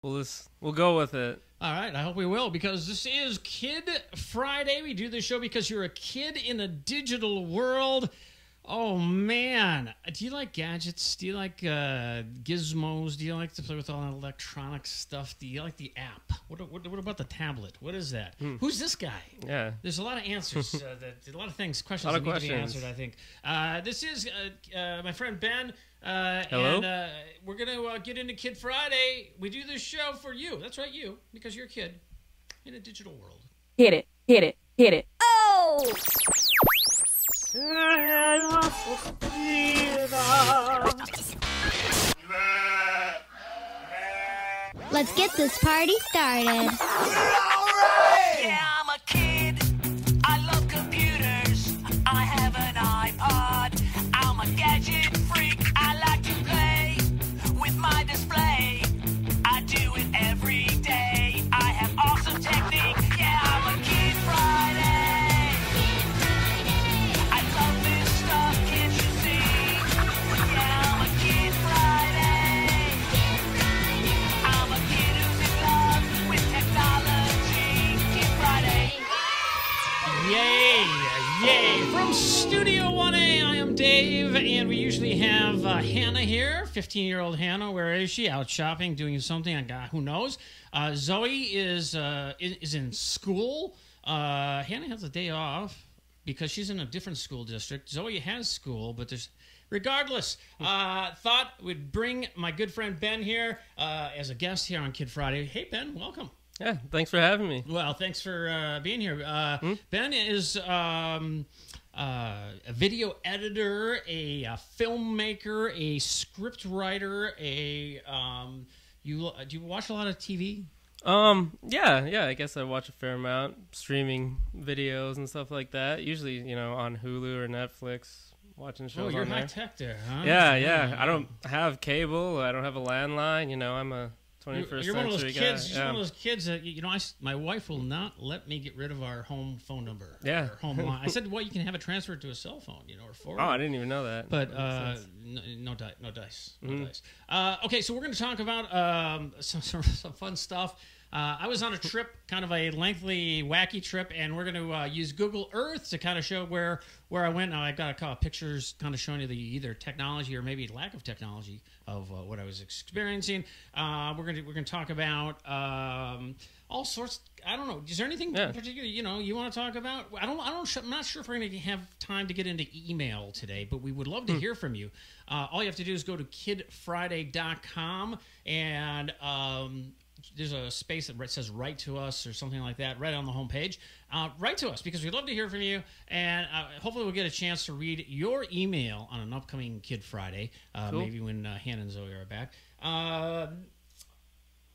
We'll go with it. All right, I hope we will, because this is Kid Friday. We do this show because you're a kid in a digital world. Oh, man. Do you like gadgets? Do you like gizmos? Do you like to play with all that electronic stuff? Do you like the app? What about the tablet? What is that? Who's this guy? Yeah. There's a lot of answers. A lot of things, questions that need to be answered, I think. This is my friend Ben. Hello. And we're going to get into Kid Friday. We do this show for you. That's right, you, because you're a kid in a digital world. Hit it, hit it, hit it. Oh! Let's get this party started. Yeah, I'm a kid. I love computers. I have an iPod. I'm a gadget freak. I like to play with my display. I do it every day. I have awesome technique. Yeah, I'm a Kid Friday. I love this stuff, can't you see? Yeah, I'm a Kid Friday. I'm a kid who's in love with technology. Kid Friday. Yay! Yay! From Studio 1A, I am Dave, and we usually have Hannah here, 15-year-old Hannah. Where is she? Out shopping, doing something. Who knows? Zoe is in school. Hannah has a day off because she's in a different school district. Zoe has school, but there's... Regardless, thought we'd bring my good friend Ben here as a guest here on Kid Friday. Hey, Ben, welcome. Yeah, thanks for having me. Well, thanks for being here. Ben is a video editor, a filmmaker, a script writer. Do you watch a lot of TV? Yeah. I guess I watch a fair amount, streaming videos and stuff like that. Usually, on Hulu or Netflix. Watching shows. Oh, you're on high there. tech there, huh? Yeah. I don't have cable. I don't have a landline. I'm a 21st You're one of those century kids. guy. You're one of those kids that my wife will not let me get rid of our home phone number. Yeah. Our home line. I said, well, you can have it transferred to a cell phone, or forward. Oh, I didn't even know that. But no dice. Okay, so we're going to talk about some fun stuff. I was on a trip, kind of a lengthy, wacky trip, and we're going to use Google Earth to kind of show where I went. Now, I've got a couple of pictures kind of showing you the either technology or maybe lack of technology of what I was experiencing. We're going to talk about all sorts. I don't know. Is there anything in particular you want to talk about? I'm not sure if we're going to have time to get into email today, but we would love to hear from you. All you have to do is go to kidfriday.com and there's a space that says write to us or something like that right on the homepage. Write to us because we'd love to hear from you, and hopefully we'll get a chance to read your email on an upcoming Kid Friday, cool. Maybe when Hannah and Zoe are back.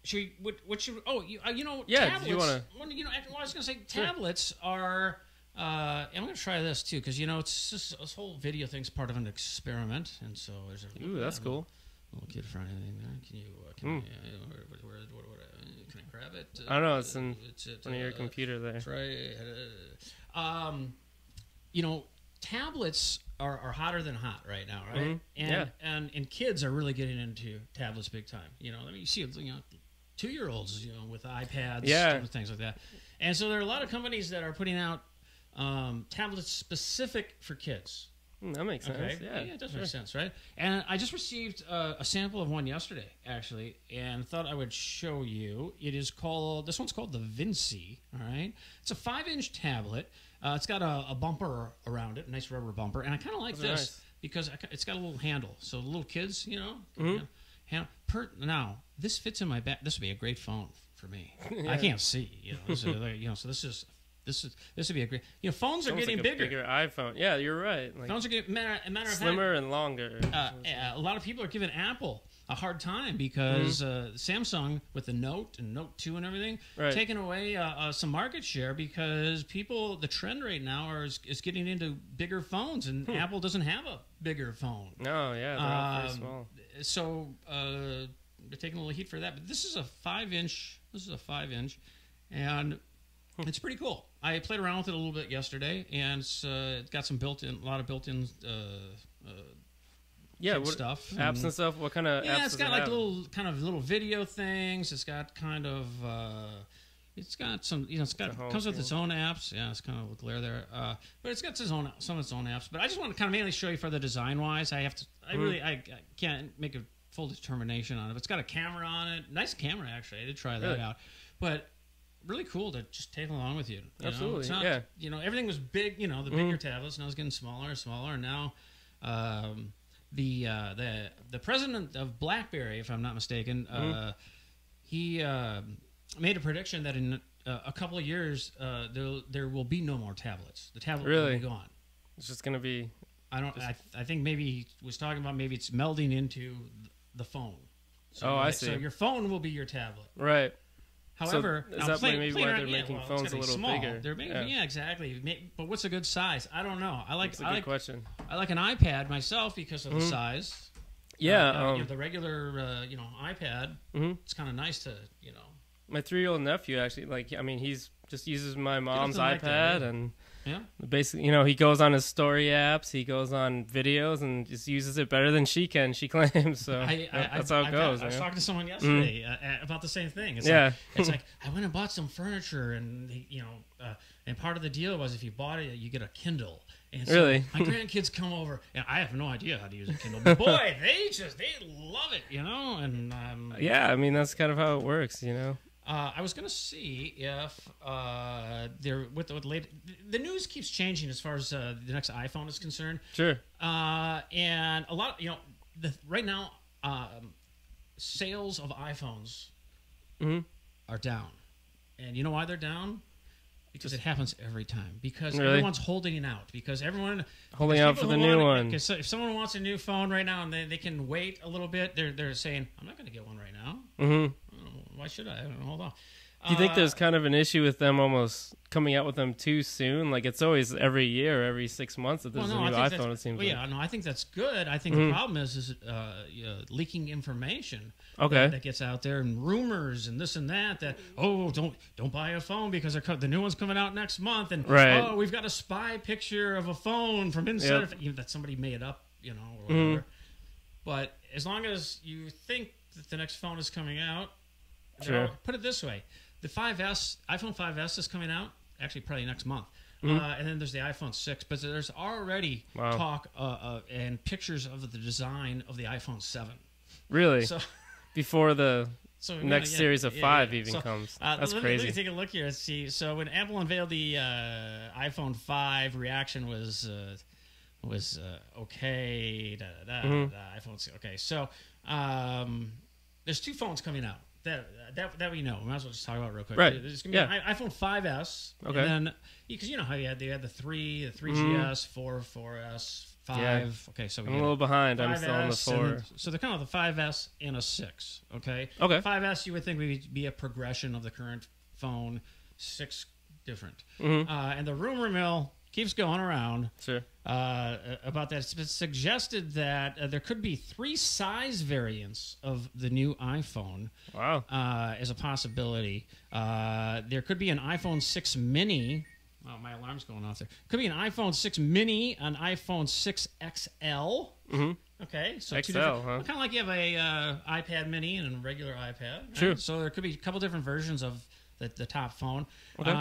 Should we? What should? Yeah. Tablets. Do you want to? I was going to say tablets are. And I'm going to try this too because it's just this whole video thing's part of an experiment, and so there's a. Ooh, that's cool. Little Kid Friday thing there. Can you? Can I grab it? I don't know. It's in front of your computer there. Try. Tablets are hotter than hot right now, right? And kids are really getting into tablets big time. You see 2-year-olds, with iPads, and things like that. And so there are a lot of companies that are putting out tablets specific for kids. That makes sense. Okay. Yeah, it does make sense, right? And I just received a sample of one yesterday, actually, and thought I would show you. This one's called the Vinci, all right? It's a 5-inch tablet. It's got a bumper around it, a nice rubber bumper, and I kind of like this nice. because it's got a little handle. So the little kids, Mm-hmm. Now, this fits in my bag. This would be a great phone for me. I can't see, so this would be a great. Phones are getting bigger. Bigger iPhone. Yeah, you're right. Phones are getting matter of fact, slimmer and longer. a lot of people are giving Apple a hard time because Samsung with the Note and Note 2 and everything taking away some market share because the trend right now is getting into bigger phones and Apple doesn't have a bigger phone. No, yeah, they're all pretty small. So they're taking a little heat for that. But this is a 5-inch. And it's pretty cool. I played around with it a little bit yesterday, and it's got some a lot of built-in Yeah, kid what stuff. apps and stuff. What kind of apps? Yeah, it's does got it like have? little video things. It's got kind of it's got some The home comes with screen. its own apps. Yeah, it's kind of a glare there. But it's got some of its own apps. But I just want to kind of mainly show you for the design wise. I can't make a full determination on it. But it's got a camera on it. Nice camera actually. I did try that Really? out. But really cool to just take along with you. You Absolutely, know? It's not, yeah. You know, everything was big. You know, the bigger tablets. Now it's getting smaller and smaller. And now, the president of BlackBerry, if I'm not mistaken, he made a prediction that in a couple of years there will be no more tablets. The tablet will Really? be gone. It's just gonna be. I think maybe he was talking about maybe it's melding into the phone. So Oh, I see. So your phone will be your tablet. right. However, is now that plain- maybe plain why around- they're making it's phones gotta a be little small. bigger? They're making, Yeah. yeah, exactly. But what's a good size? I don't know. I like That's a good question. I like an iPad myself because of the size. Yeah. You know, the regular iPad. It's kind of nice to My 3-year-old nephew actually, he's just uses my mom's like iPad that, yeah. and Yeah. basically, he goes on his story apps, he goes on videos, and just uses it better than she can. She claims so. That's how it goes. I was you know? talking to someone yesterday about the same thing. It's Yeah. like, it's like I went and bought some furniture, and and part of the deal was if you bought it, you get a Kindle. And so Really? my grandkids come over, and I have no idea how to use a Kindle. But boy, they love it, And Yeah, I mean that's kind of how it works. I was going to see if they're with the news keeps changing as far as the next iPhone is concerned. Sure. And a lot, right now, sales of iPhones are down. And you know why they're down? Because it happens every time. Because Really? everyone's holding it out. Because everyone Holding because out for people the who new want it- one. Because if someone wants a new phone right now and they can wait a little bit, they're saying, "I'm not going to get one right now. Why should I? Hold on." Do you think there's kind of an issue with them almost coming out with them too soon? Like it's always every year, every 6 months that there's a new iPhone. It seems like. Yeah, no, I think that's good. I think the problem is leaking information. Okay. That gets out there and rumors and this and that. Don't buy a phone because the new one's coming out next month. And Right. we've got a spy picture of a phone from inside that somebody made up, or whatever. But as long as you think that the next phone is coming out, Sure. put it this way. The iPhone 5S is coming out, actually probably next month. And then there's the iPhone 6, but there's already talk and pictures of the design of the iPhone 7. Really? So Before the So next series of 5 even So, comes. That's let crazy. me take a look here. See, so when Apple unveiled the iPhone 5, reaction was okay. iPhone 6. Okay, so there's 2 phones coming out that we know. We might as well just talk about it real quick. Right. There's gonna be an iPhone 5S. Okay. And then because you know how they had the 3GS, 4S, 5. Yeah. Okay, so we I'm a get little behind. I'm still on the 5S, and 4. then- so they're kind of the 5S and a 6. Okay. Okay. 5S you would think would be a progression of the current phone. 6 different. And the rumor mill keeps going around Sure. about that. It's been suggested that there could be 3 size variants of the new iPhone. Wow. As a possibility. There could be an iPhone 6 mini. Oh, my alarm's going off there. Could be an iPhone 6 mini, an iPhone 6 XL. Okay, so XL, 2 different, huh? kind of like you have a iPad mini and a regular iPad. Right? True. So there could be a couple different versions of the top phone. Okay.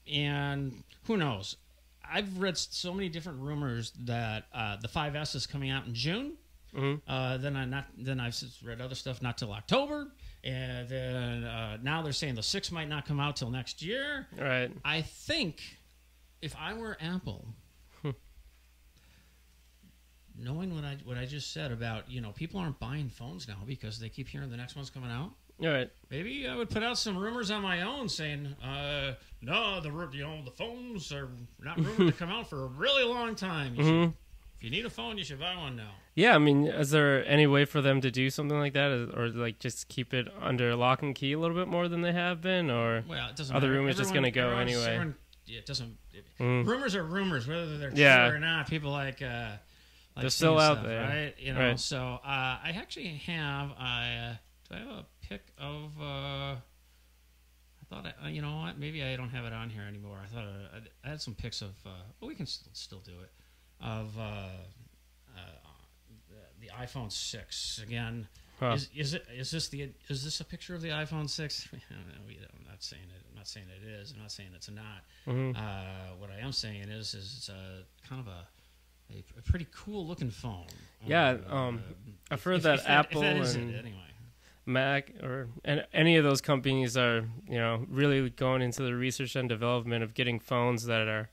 And who knows? I've read so many different rumors that the 5S is coming out in June. Then I've read other stuff not till October, and then now they're saying the 6 might not come out till next year. Right. I think if I were Apple, knowing what I just said about people aren't buying phones now because they keep hearing the next one's coming out. All right. Maybe I would put out some rumors on my own saying, no, the phones are not rumored to come out for a really long time. If you need a phone, you should buy one now. Yeah, I mean, is there any way for them to do something like that, or like just keep it under lock and key a little bit more than they have been, or Well, it doesn't are the matter. rumors just going to go anyway? It doesn't. Rumors are rumors, whether they're true Yeah. or not. People like They're seeing still out stuff, there. right? Right. So I actually have. Do I have a pic of? I thought you know what? Maybe I don't have it on here anymore. I thought I had some pics of. Well, we can still do it. Of iPhone 6 again. Huh. Is this a picture of the iPhone 6? I'm not saying it. I'm not saying it is. I'm not saying it's not. What I am saying is it's kind of a pretty cool looking phone. Yeah, I've heard that Apple if that is and it, anyway. Mac and any of those companies are, really going into the research and development of getting phones that are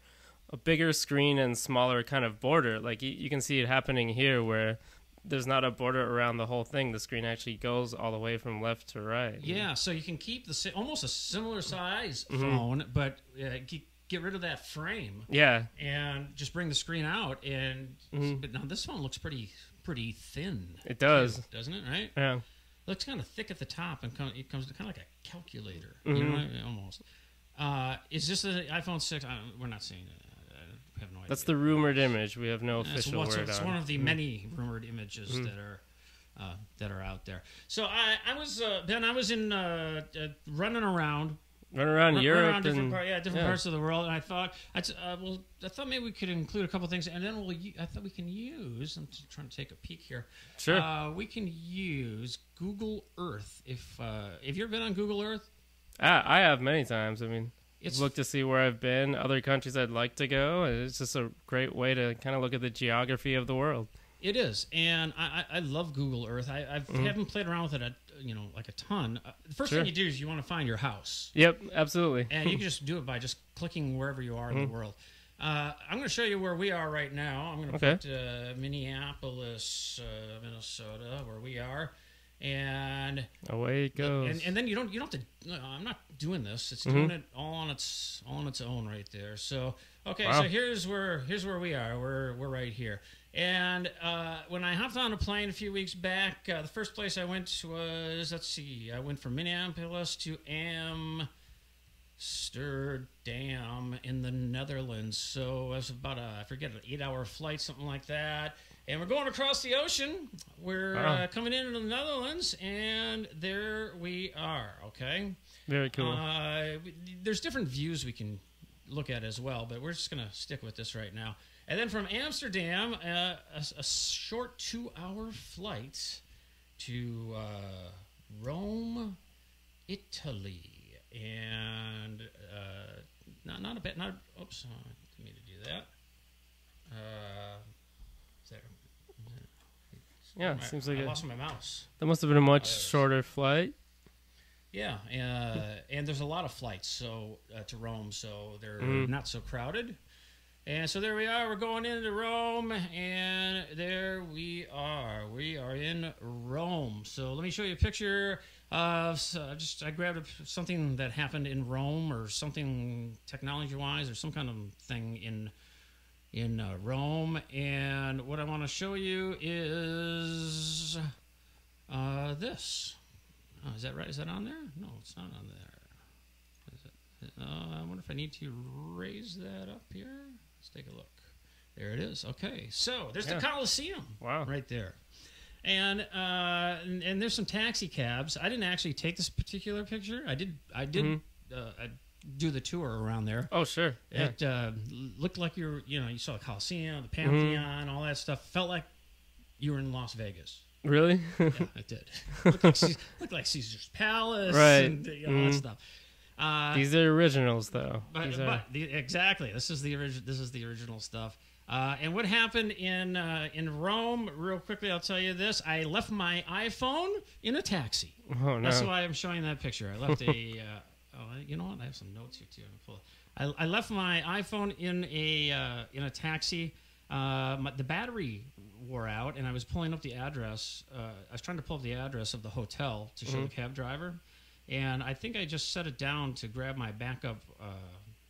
a bigger screen and smaller kind of border. Like you can see it happening here where there's not a border around the whole thing. The screen actually goes all the way from left to right. Yeah, so you can keep almost a similar size phone, but get rid of that frame. Yeah. And just bring the screen out. But now this phone looks pretty thin. It does. Too, doesn't it, right? Yeah. Looks kind of thick at the top, and it comes kind of like a calculator, almost. Is this the iPhone 6? We're not seeing it. I have no idea. That's the rumored image. We have no official word on it. It's one of the many rumored images that are out there. So I was Ben. I was in running around Europe different parts of the world, and I thought I thought maybe we could include a couple things, and then I thought we can use. I'm just trying to take a peek here. Sure. We can use Google Earth. If you ever been on Google Earth? I have many times. I mean, It's look to see where I've been, other countries I'd like to go. It's just a great way to kind of look at the geography of the world. It is, and I love Google Earth. I haven't played around with it, like a ton. The first thing you do is you want to find your house. Yep, absolutely. And you can just do it by just clicking wherever you are in the world. I'm going to show you where we are right now. I'm going to put Minneapolis, Minnesota, where we are, and away it goes. And then you don't have to. No, I'm not doing this. It's doing it all on its own right there. So so here's where we are. We're right here. And when I hopped on a plane a few weeks back, the first place I went was, I went from Minneapolis to Amsterdam in the Netherlands. So it was about an 8-hour flight, something like that. And we're going across the ocean. We're coming into the Netherlands, and there we are, okay? Very cool. There's different views we can look at as well, but we're just going to stick with this right now. And then from Amsterdam, a short 2-hour flight to Rome, Italy. And not a bit. Oops, I didn't mean to do that. Yeah, it seems like I lost my mouse. That must have been a much shorter flight. Yeah, and there's a lot of flights to Rome, so they're not so crowded. And so there we are. We're going into Rome, and there we are. We are in Rome. So let me show you a picture of. I grabbed something that happened in Rome, or something technology-wise, or some kind of thing in Rome. And what I want to show you is this. Oh, is that right? Is that on there? No, it's not on there. Is it? I wonder if I need to raise that up here. Let's take a look. There it is. Okay, so there's the Colosseum. Wow, right there, and there's some taxi cabs. I didn't actually take this particular picture. I did do the tour around there. Oh, sure. Yeah. It looked like you saw the Colosseum, the Pantheon, all that stuff. Felt like you were in Las Vegas. Really? Yeah, it did. Looked like Caesar's Palace, right? And all that stuff. These are originals, though. Exactly. This is the original stuff. And what happened in Rome? Real quickly, I'll tell you this: I left my iPhone in a taxi. Oh no! That's why I'm showing that picture. I left a. You know what? I have some notes here too. I left my iPhone in a taxi. The battery wore out, and I was pulling up the address. I was trying to pull up the address of the hotel to show the cab driver. And I think I just set it down to grab my backup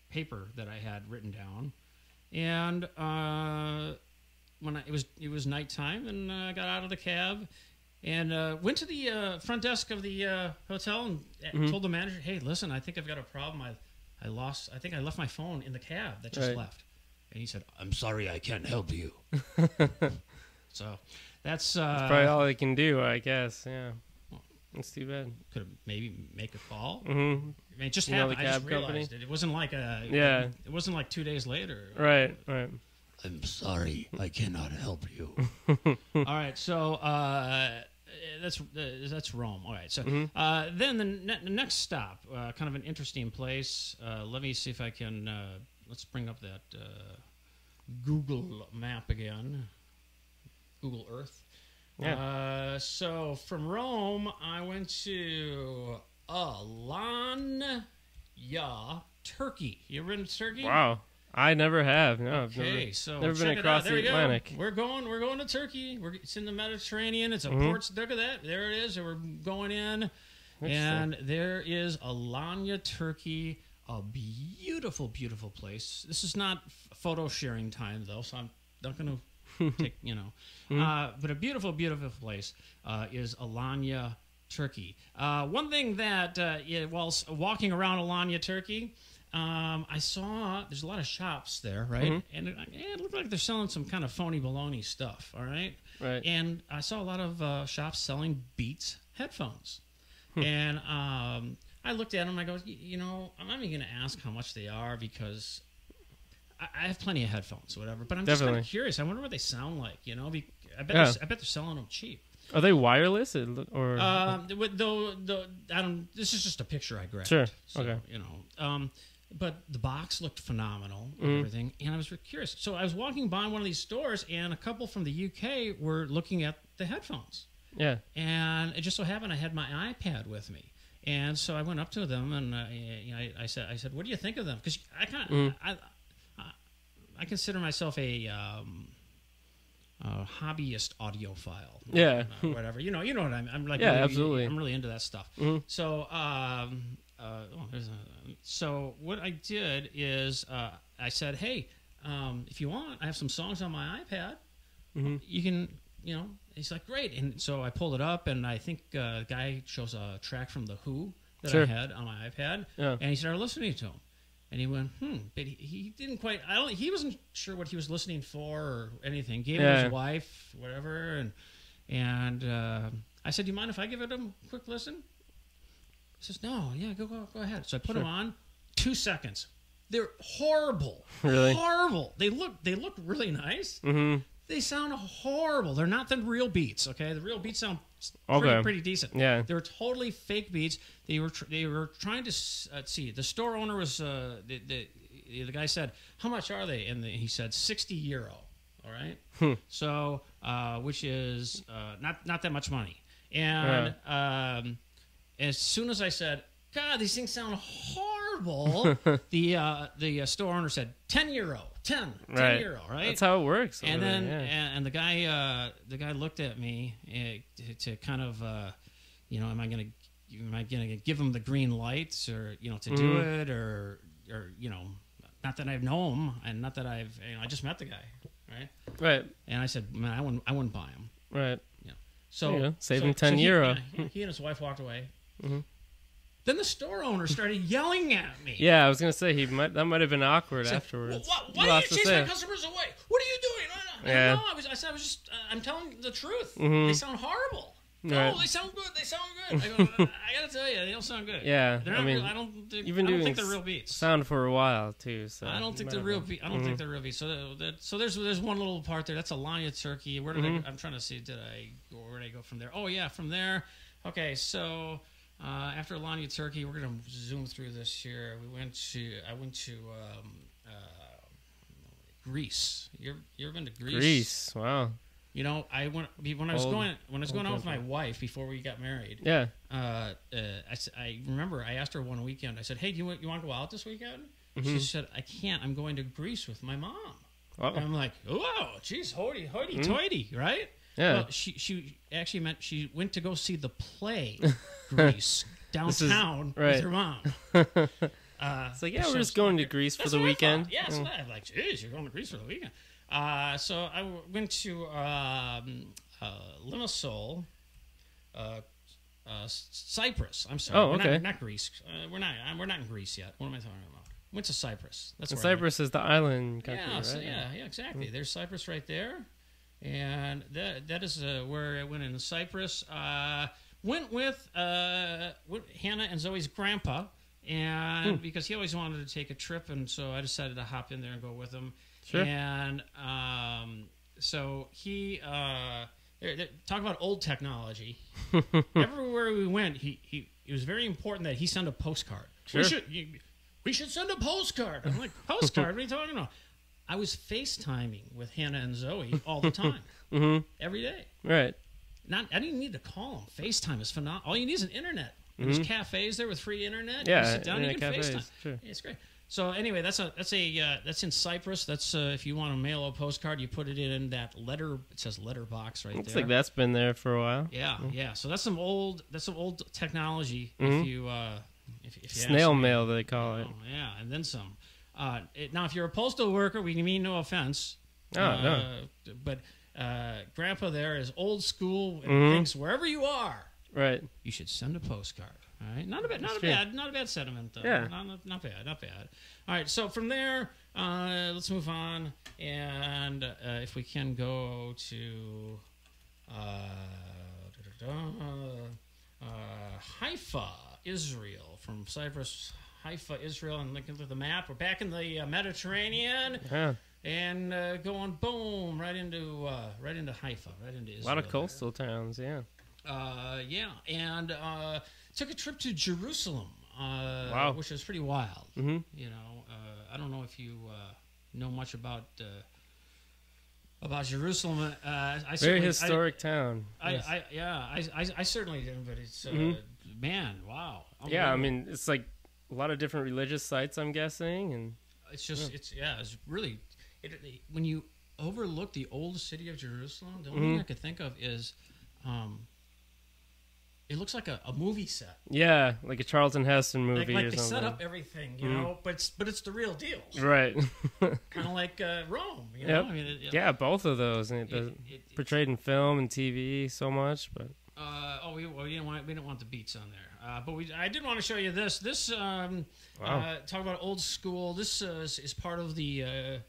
paper that I had written down. And it was nighttime, and I got out of the cab and went to the front desk of the hotel and told the manager, "Hey, listen, I think I've got a problem. I think I left my phone in the cab that just left." And he said, "I'm sorry, I can't help you." So that's probably all they can do, I guess. Yeah. That's too bad. Could have maybe make a call. I mean, it just happened. I just realized company? it. It wasn't like It wasn't like 2 days later. Right. I'm sorry, I cannot help you. All right, so that's Rome. All right, so then the next stop, kind of an interesting place. Let me see if I can. Let's bring up that Google map again. Google Earth. Yeah. So from Rome, I went to Alanya, Turkey. You ever been to Turkey? Wow. I never have. No, Okay, I've never been across the Atlantic. We're going to Turkey. It's in the Mediterranean. It's a port. Look at that. There it is. And we're going in, and there is Alanya, Turkey. A beautiful, beautiful place. This is not photo sharing time though, so I'm not going to take but a beautiful, beautiful place is Alanya, Turkey. One thing that while walking around Alanya, Turkey. I saw there's a lot of shops there, right? And it looked like they're selling some kind of phony baloney stuff, all right? Right. And I saw a lot of shops selling Beats headphones. And I looked at them and I go, I'm not even going to ask how much they are because I have plenty of headphones or whatever, but I'm just kind of curious. I wonder what they sound like, I bet they're selling them cheap. Are they wireless or? This is just a picture I grabbed. Sure. So, okay. But the box looked phenomenal and everything, and I was curious. So I was walking by one of these stores, and a couple from the UK were looking at the headphones. Yeah. And it just so happened I had my iPad with me, and so I went up to them and I said, "What do you think of them?" Because I consider myself a hobbyist audiophile. Yeah. Whatever. You know what I'm like. Yeah, really, absolutely. I'm really into that stuff. So. So what I did is I said, hey, if you want, I have some songs on my iPad. You can, he's like, great. And so I pulled it up, and I think the guy shows a track from The Who that I had on my iPad. Yeah. And he started listening to him. And he went, but he didn't quite, he wasn't sure what he was listening for or anything. Gave it his wife, whatever. And I said, do you mind if I give it a quick listen? He says, no, yeah, go ahead. So I put them on. 2 seconds. They're horrible. Really? Horrible. They look really nice. They sound horrible. They're not the real Beats, okay? The real Beats sound pretty decent. Yeah. They're totally fake Beats. They were trying to see. The store owner was the guy said, how much are they? And he said €60. All right. So which is not that much money. And as soon as I said, God, these things sound horrible, the store owner said, €10, 10 euro, right? That's how it works. And then and the guy looked at me to kind of, am I gonna give him the green lights or to do it or not that I know him and not that I just met the guy, right? Right. And I said, man, I wouldn't buy him. Right. So save him €10. He and his wife walked away. Then the store owner started yelling at me. Yeah, I was gonna say that might have been awkward afterwards. Why do you chase my customers away? What are you doing? Yeah. No, I'm telling the truth. They sound horrible. No, they sound good. I gotta tell you, they don't sound good. Yeah, I don't think they're real Beats. Sound for a while too. So I don't think they're real Beats. I don't think they're real Beats. So there's one little part there. That's Alanya, Turkey. Where did I'm trying to see. Where did I go from there? Oh yeah, from there. Okay, so. After Alanya, Turkey, we're gonna zoom through this here. I went to Greece. You ever been to Greece? Greece, wow. I went when I was going out with my wife before we got married. Yeah. I remember I asked her one weekend. I said, "Hey, do you want to go out this weekend?" She said, "I can't. I'm going to Greece with my mom." And I'm like, "Oh, geez, hoity-toity, right?" Yeah. Well, she actually meant she went to go see the play Greece downtown with her mom. It's like, we're just going to Greece for the weekend. Yeah, so I'm like, geez, you're going to Greece for the weekend. So I went to Limassol, Cyprus. I'm sorry. Oh, okay. Not Greece. We're not in Greece yet. What am I talking about? Went to Cyprus. That's where Cyprus is the island country, right? So, yeah, exactly. There's Cyprus right there. And that is where I went in Cyprus. Went with Hannah and Zoe's grandpa, and because he always wanted to take a trip, and so I decided to hop in there and go with him. Sure. And so he talk about old technology. Everywhere we went, it was very important that he send a postcard. Sure. We should send a postcard. I'm like, postcard? What are you talking about? I was FaceTiming with Hannah and Zoe all the time, every day. Right. I didn't need to call them. FaceTime is phenomenal. All you need is an internet. There's cafes there with free internet. Yeah, you sit down, you can cafes, FaceTime. sure. Yeah, it's great. So anyway, that's in Cyprus. That's if you want to mail a postcard, you put it in that letter. It says letterbox right Looks there. like that's been there for a while. Yeah. So that's some old technology. If you Snail ask me. mail, they call it. Oh, yeah, and then some. Now, if you're a postal worker, we mean no offense. No. But Grandpa there is old school and thinks wherever you are, Right. you should send a postcard. All right, not a bad sentiment though. Yeah. Not bad. All right, so from there, let's move on, and if we can go to Haifa, Israel, from Cyprus, Haifa, Israel, and looking at the map, we're back in the Mediterranean. Yeah. And going boom right into Haifa, right into Israel. A lot of coastal towns, yeah. And took a trip to Jerusalem, Wow. which is pretty wild. Mm-hmm. You know, I don't know if you know much about Jerusalem. Very historic town. I certainly didn't, but it's man, wow. Yeah, I mean, it's like a lot of different religious sites, I'm guessing, and it's just it's really when you overlook the old city of Jerusalem, the only thing I could think of is it looks like a movie set. yeah, like a Charlton Heston movie Like or they something. set up everything, you know, but it's the real deal. Right. Kind of like Rome, you know. Yep. I mean, Yeah, both of those, and portrayed in film and TV so much, but we didn't want the beats on there, but I did want to show you this. Talk about old school. This is part of the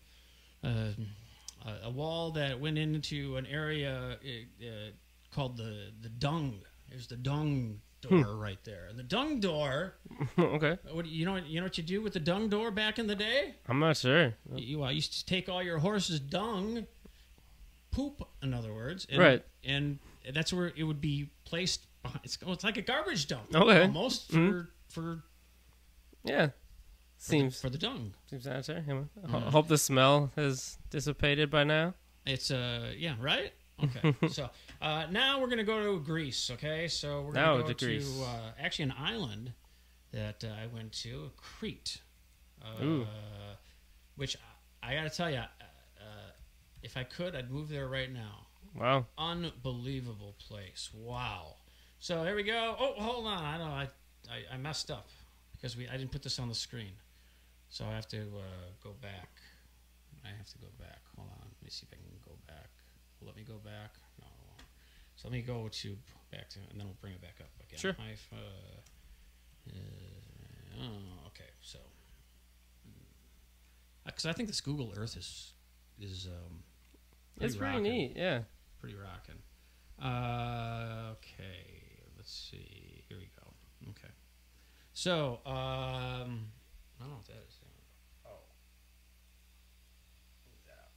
a wall that went into an area called the dung. There's the dung door right there, and the dung door. okay. You know what you do with the dung door back in the day? I'm not sure. You used to take all your horse's dung, poop, in other words, Right. and that's where it would be placed. It's like a garbage dump, Okay. almost for Yeah. Seems the dung. seems sanitary. Hope the smell has dissipated by now. It's right. Okay, so now we're gonna go to Greece. Okay, so we're Now gonna go to Greece. actually an island that I went to, Crete, which I gotta tell you, if I could, I'd move there right now. Wow. Unbelievable place. Wow. So here we go. Oh, hold on. I know I messed up because I didn't put this on the screen, so I have to go back. Hold on. Let me see if I can go back. Let me go back. No. So let me go back to, and then we'll bring it back up again. Sure. Okay. So, because I think this Google Earth is It's pretty rocking. neat, yeah. Pretty rocking. Okay. Let's see. Here we go. Okay. So, I don't know what that is.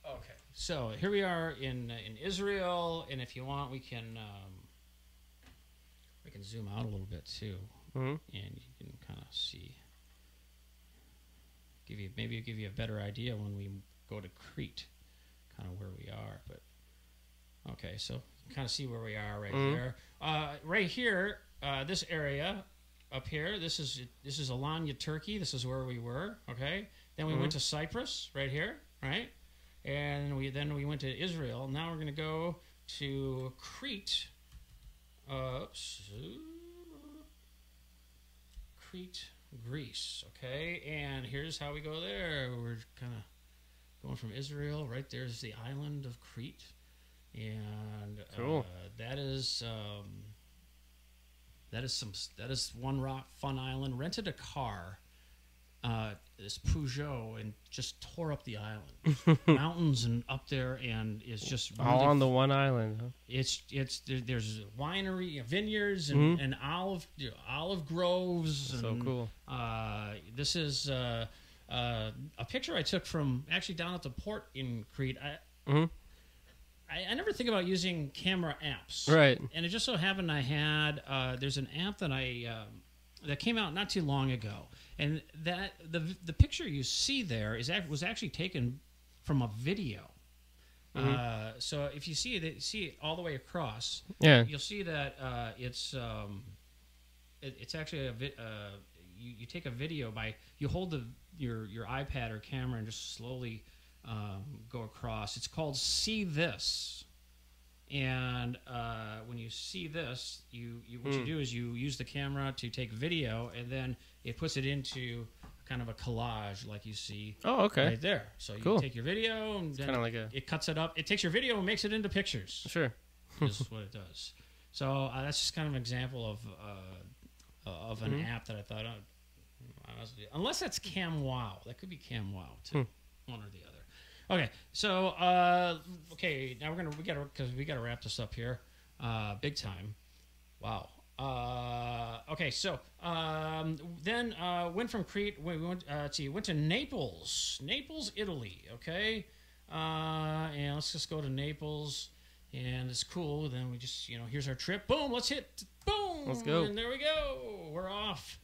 Okay, so here we are in Israel, and if you want, we can zoom out a little bit too, and you can kind of see, give you a better idea when we go to Crete, kind of where we are. But okay, so you can kind of see where we are right there. Right here, this area up here, this is Alanya, Turkey. This is where we were. Okay, then we went to Cyprus, right here, right. And we went to Israel. Now we're going to go to Crete. Crete, Greece. Okay, and here's how we go there. We're kind of going from Israel. Right there's the island of Crete, and cool. That is one fun island. Rented a car. This Peugeot, and just tore up the island, mountains and up there, and it's just really all on the one island. Huh? There's winery, vineyards, and olive groves. So and, cool. This is a picture I took from actually down at the port in Crete. I never think about using camera apps, Right. And it just so happened I had there's an app that that came out not too long ago, and that the picture you see there was actually taken from a video. So if you see it all the way across, you'll see that it's actually you take a video by you hold your iPad or camera and just slowly go across. It's called SeeThis, and when you see this, what you do is you use the camera to take video, and then it puts it into kind of a collage like you see right there. So you take your video and then like it cuts it up. It takes your video and makes it into pictures. Sure. This is what it does. So that's just kind of an example of an app that I thought, unless that's CamWow. That could be CamWow too, one or the other. Okay, so now we gotta wrap this up here, big time. Wow. Okay, so then went from Crete. We went to Naples, Italy. Okay, and let's just go to Naples, and it's cool. Then we just here's our trip. Boom, let's hit. Boom, let's go. And there we go. We're off,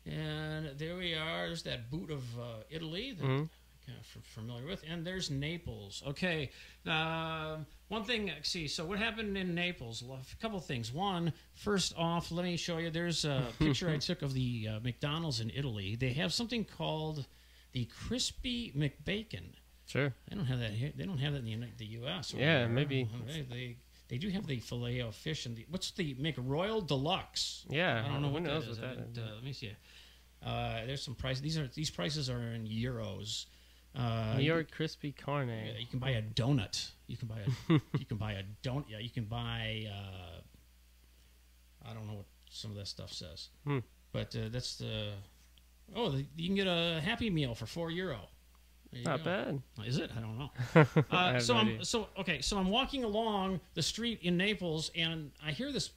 and there we are. There's that boot of Italy that I'm kind of familiar with, and there's Naples. Okay. One thing, so what happened in Naples? Well, a couple things. One, first off, let me show you. There's a picture I took of the McDonald's in Italy. They have something called the Crispy McBacon. Sure. They don't have that here. They don't have that in the U.S. Yeah, maybe. They do have the filet of fish and what's the McRoyal Deluxe? Yeah, I don't know what that is. Let me see. There's some prices. These prices are in euros. New York crispy carne. You can buy a donut. You can buy a donut. Yeah, you can buy. I don't know what some of that stuff says, but that's the. You can get a Happy Meal for €4. Not bad. Is it? I don't know. I have no idea. So I'm walking along the street in Naples, and I hear this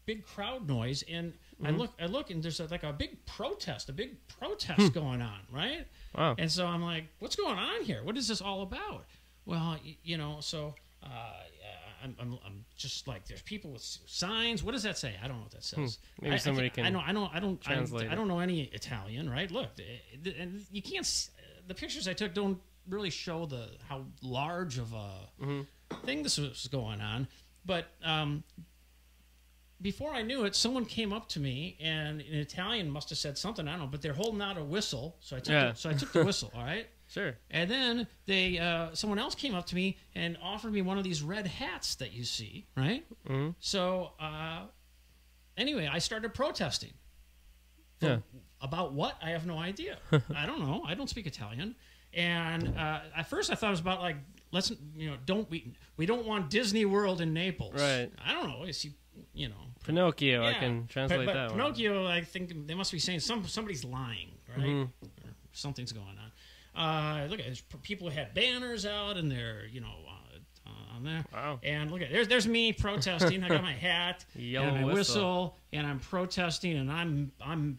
big crowd noise, and I look, and there's like a big protest going on, right? Wow. And so I'm like, what's going on here? What is this all about? Well, I'm just like, there's people with signs. What does that say? I don't know what that says. Maybe somebody can. I don't translate I don't know any Italian, right? Look, and you can't. The pictures I took don't really show how large of a thing this was going on, but before I knew it, someone came up to me, and in Italian must have said something, I don't know, but they're holding out a whistle, so I took the whistle, all right? Sure. And then someone else came up to me and offered me one of these red hats that you see, right? So anyway, I started protesting. About what? I have no idea. I don't know. I don't speak Italian. And at first I thought it was about like, we don't want Disney World in Naples. Right. I don't know. Pinocchio, I can translate but that Pinocchio, I think they must be saying somebody's lying, right? Or something's going on. Look at there's people who had banners out, and they're on there. Wow. And look at there's me protesting. I got my hat Yellow and my whistle. whistle, and I'm protesting, and I'm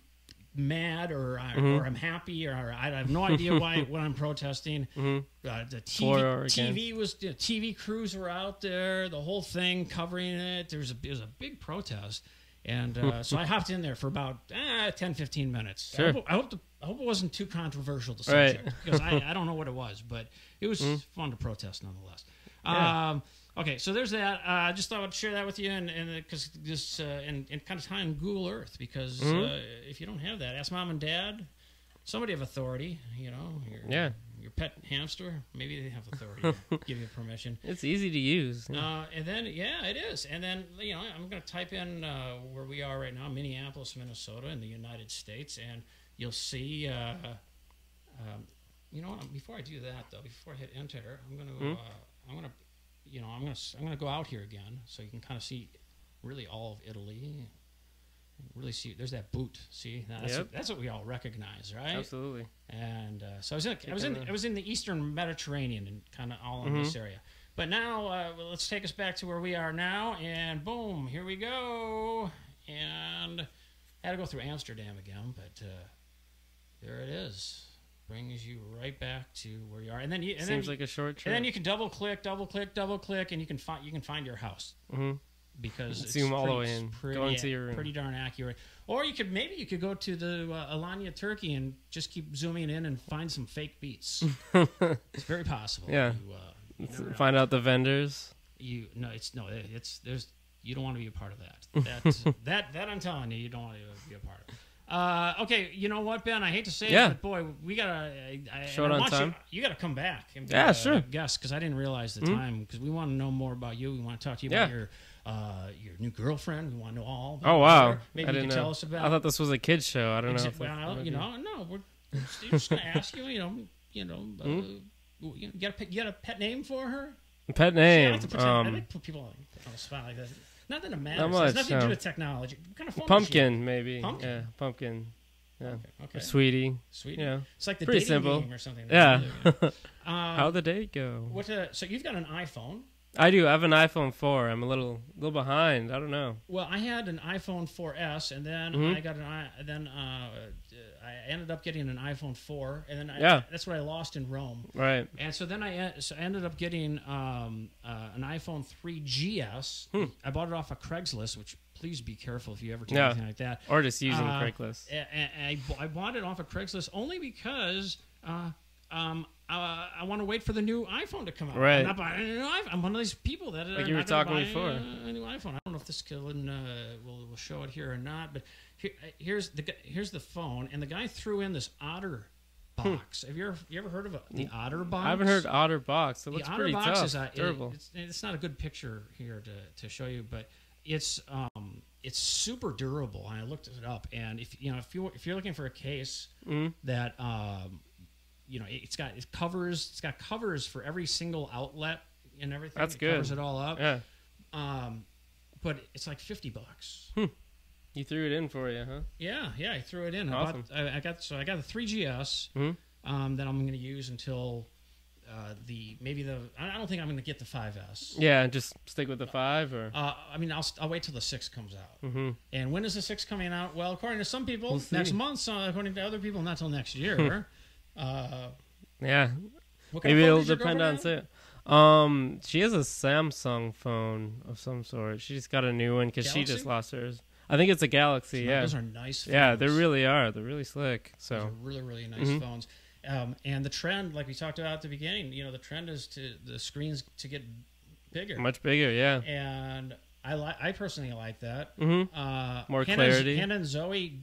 mad or I'm happy or I have no idea what I'm protesting. The TV crews were out there, the whole thing covering it. There was a big protest, and so I hopped in there for about 10-15 minutes. Sure. I hope it wasn't too controversial, the subject, because I don't know what it was, but it was fun to protest nonetheless. Yeah. Okay, so there's that. I just thought I'd share that with you, and because this and kind of tie in Google Earth, because if you don't have that, ask mom and dad, somebody of authority. Your pet hamster, maybe they have authority to give you permission. It's easy to use. And then it is. And then I'm going to type in where we are right now, Minneapolis, Minnesota, in the United States, and you'll see. Before I do that though, before I hit enter, I'm going to go out here again, so you can kind of see really all of Italy. Really see there's that boot. See, that's what we all recognize, right? Absolutely. And so I was in the Eastern Mediterranean and kind of all in this area. But now let's take us back to where we are now, and boom, here we go. And I had to go through Amsterdam again, but there it is. brings you right back to where you are, and then you Seems like a short trip. and then you can double click, and you can find your house. Mm-hmm. Because it's Zoom all the way in, go into your room. Pretty darn accurate. Or you could go to the Alanya, Turkey, and just keep zooming in and find some fake beats. It's very possible. Yeah. You never know. Find out the vendors. You don't want to be a part of that. That I'm telling you, you don't want to be a part of. Okay, you know what, Ben? I hate to say it, but boy, we gotta short on time. You gotta come back and be sure. guest, because I didn't realize the time, because we want to know more about you. We want to talk to you about your new girlfriend. We want to know all about Oh wow! her. Maybe I you didn't can know. tell us about. I thought this was a kids show. I don't know. Well, no, we're just gonna ask you. You got a pet name for her? Pet See, I name. like to I like to put people on the spot like that. Not that it matters. much, It's nothing to do no. with technology. What kind of phone Pumpkin, maybe. Pumpkin? Yeah, pumpkin. Yeah. Okay. Or sweetie. Sweet. Yeah. It's like the Pretty dating simple. game or something. Yeah. How'd the date go? So you've got an iPhone. I do. I have an iPhone 4. I'm a little behind. I don't know. Well, I had an iPhone 4S, and then I ended up getting an iPhone 4, and then that's what I lost in Rome. Right. And so then I ended up getting an iPhone 3GS. I bought it off of Craigslist, which please be careful if you ever do anything like that. Or just using Craigslist. And I bought it off of Craigslist only because I want to wait for the new iPhone to come out. Right. I'm not buying a new iPhone. I'm one of these people that like you were talking before. A new iPhone. I don't know if this will show it here or not, but here's the phone, and the guy threw in this Otter box. Have you ever heard of the Otter box? I haven't heard Otter box. It looks the pretty Otter box tough. is durable. It's not a good picture here to show you, but it's super durable. And I looked it up, and if you're looking for a case that it's got covers for every single outlet and everything. That's good. Covers it all up. Yeah. But it's like $50. You threw it in for you, huh? Yeah, I threw it in. Awesome. I got the 3GS that I'm going to use until I don't think I'm going to get the 5S. Yeah, just stick with the 5 or. I'll wait till the 6 comes out. And when is the 6 coming out? Well, according to some people, next month. According to other people, not till next year. Yeah. Maybe it'll depend on sale. She has a Samsung phone of some sort. She just got a new one because she just lost hers. I think it's a Galaxy. Yeah, those are nice phones. Yeah, they really are. They're really slick. So those are really, really nice phones. And the trend, like we talked about at the beginning, the trend is the screens to get bigger, much bigger. Yeah, and I personally like that. More clarity. Hannah and Zoe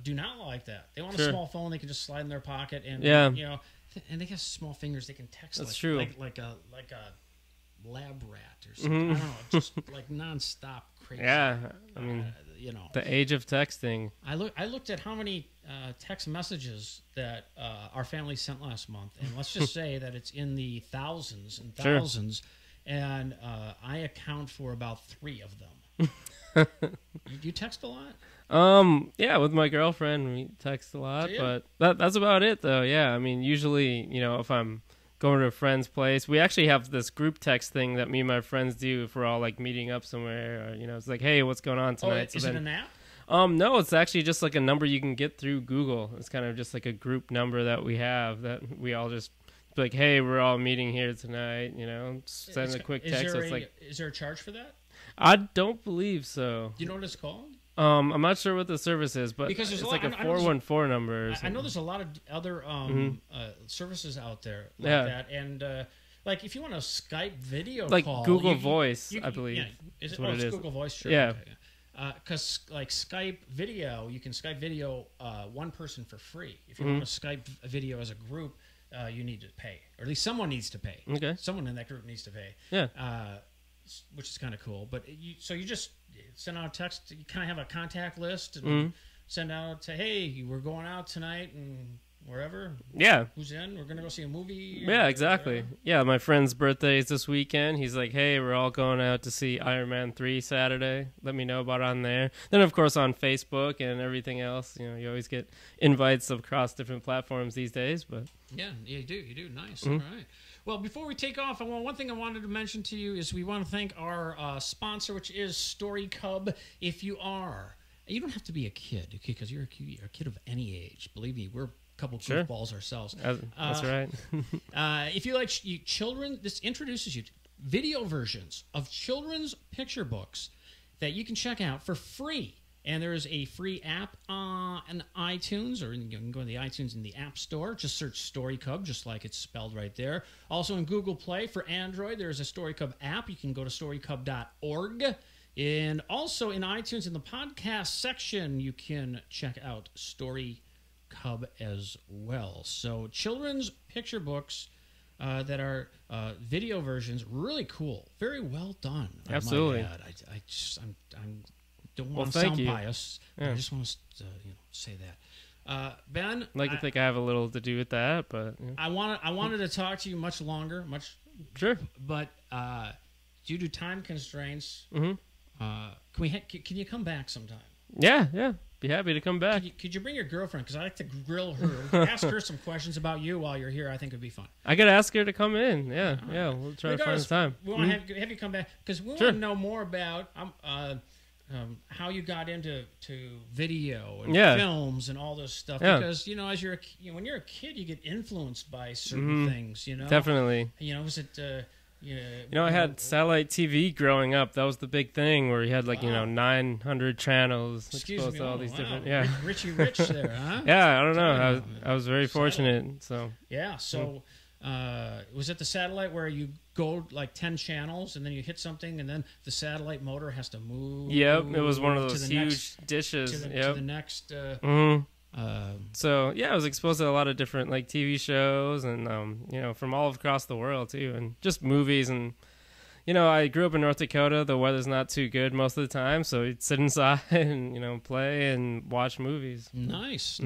do not like that. They want a small phone they can just slide in their pocket, and and they have small fingers. They can text. That's true. Like a lab rat or something. I don't know, just like nonstop crazy. Yeah, I mean, the age of texting. I looked at how many text messages that our family sent last month, and let's just say that it's in the thousands and thousands, and I account for about 3 of them. You text a lot? Yeah, with my girlfriend we text a lot, but that's about it though. Yeah, I mean, usually, if I'm going to a friend's place, we actually have this group text thing that me and my friends do if we're all like meeting up somewhere, or it's like, hey, what's going on tonight? Is it an app? No, it's actually just like a number you can get through Google. It's kind of just like a group number that we have that we all just like, hey, we're all meeting here tonight, send a quick text. Is there a charge for that? I don't believe so. Do you know what it's called? I'm not sure what the service is, but because it's like a 414 number. I know there's a lot of other services out there like that, and like if you want a Skype video like call, Google Voice, I believe. Yeah, it's Google Voice, sure. Yeah. Because like Skype video, you can Skype video one person for free. If you want to Skype a video as a group, you need to pay, or at least someone needs to pay. Okay. Someone in that group needs to pay. Yeah. Which is kind of cool. But you just send out a text. You kind of have a contact list and send out, say, hey, we're going out tonight and wherever. Yeah. Who's in? We're going to go see a movie. Yeah, exactly. Whatever. Yeah, my friend's birthday is this weekend. He's like, hey, we're all going out to see Iron Man 3 Saturday. Let me know about it on there. Then, of course, on Facebook and everything else. You always get invites across different platforms these days. But yeah, you do. Nice. All right. Well, before we take off, one thing I wanted to mention to you is we want to thank our sponsor, which is StoryCub. If you are You don't have to be a kid, okay, because you're a kid of any age. Believe me, we're a couple goofballs ourselves. That's right. If you like children, this introduces you to video versions of children's picture books that you can check out for free. And there is a free app on iTunes, or you can go to the iTunes in the App Store. Just search StoryCub, just like it's spelled right there. Also in Google Play for Android, there's a StoryCub app. You can go to storycub.org. And also in iTunes, in the podcast section, you can check out StoryCub as well. So children's picture books that are video versions, really cool. Very well done. Absolutely. I don't want to sound biased. Yeah. I just want to say that. Ben, I'd like to think I have a little to do with that, but I wanted to talk to you much longer, sure. But due to time constraints, Mm-hmm. Can you come back sometime? Yeah. Be happy to come back. Could you bring your girlfriend? Because I like to grill her, ask her some questions about you while you're here. I think it'd be fun. I could ask her to come in. Yeah. We'll try to find the time. We want to have you come back because we want to know more about how you got into video and films and all this stuff. Yeah. Because as when you're a kid, you get influenced by certain things. Definitely. Was it? I had satellite TV growing up. That was the big thing where you had 900 channels exposed to all these different. Yeah. Richie Rich there, huh? Yeah, I don't know. I was very fortunate. So. Yeah. So. Was it the satellite where you go 10 channels and then you hit something and then the satellite motor has to move? Yep, it was one of those huge dishes. To the next. So yeah, I was exposed to a lot of different TV shows and from all across the world too, and just movies. And I grew up in North Dakota. The weather's not too good most of the time, so we'd sit inside and play and watch movies. Nice.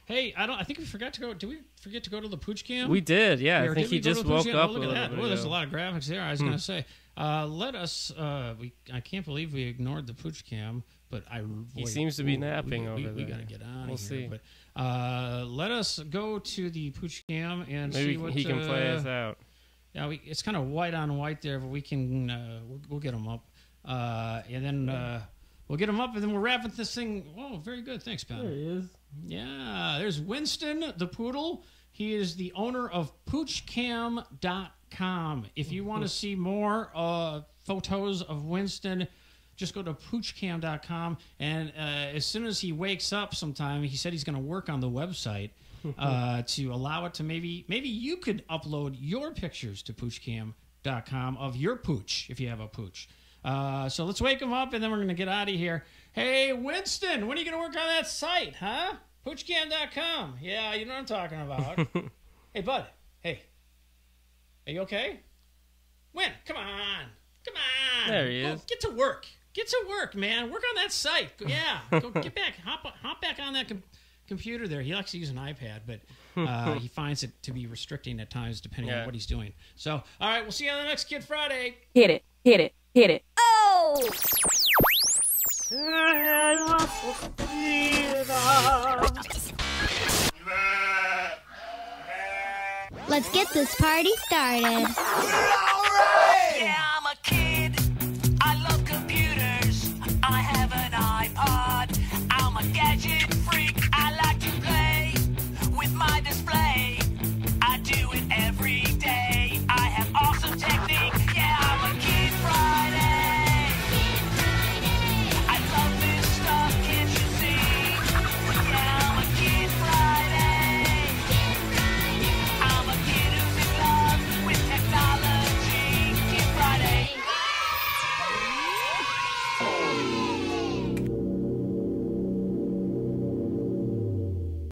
Hey, I think we forgot to go. Did we forget to go to the Pooch Cam? We did. Yeah, I think he just woke up. Look at that. There's a lot of graphics there. I was going to say, let us. I can't believe we ignored the Pooch Cam, but he seems to be napping over there. We got to get on. We'll see. But let us go to the Pooch Cam and maybe see what he can play us out. Yeah, it's kind of white on white there, but we can we'll get him up, and then we'll get him up, and then we'll wrap up this thing. Oh, very good, thanks, Ben. There he is. Yeah, there's Winston the poodle. He is the owner of PoochCam.com. If you want to see more photos of Winston, just go to PoochCam.com, and as soon as he wakes up sometime, he said he's going to work on the website. To allow it to maybe you could upload your pictures to PoochCam.com of your pooch if you have a pooch. So let's wake him up and then we're going to get out of here. Hey, Winston, when are you going to work on that site, huh? PoochCam.com. Yeah, you know what I'm talking about. Hey, bud. Hey. Are you okay? Win, come on. There he is. Get to work. Get to work, man. Work on that site. Yeah. Go get back. Hop back on that computer there. He likes to use an iPad, but he finds it to be restricting at times depending on what he's doing. So, all right, we'll see you on the next Kid Friday. Hit it. Oh! Let's get this party started. All right! Yeah,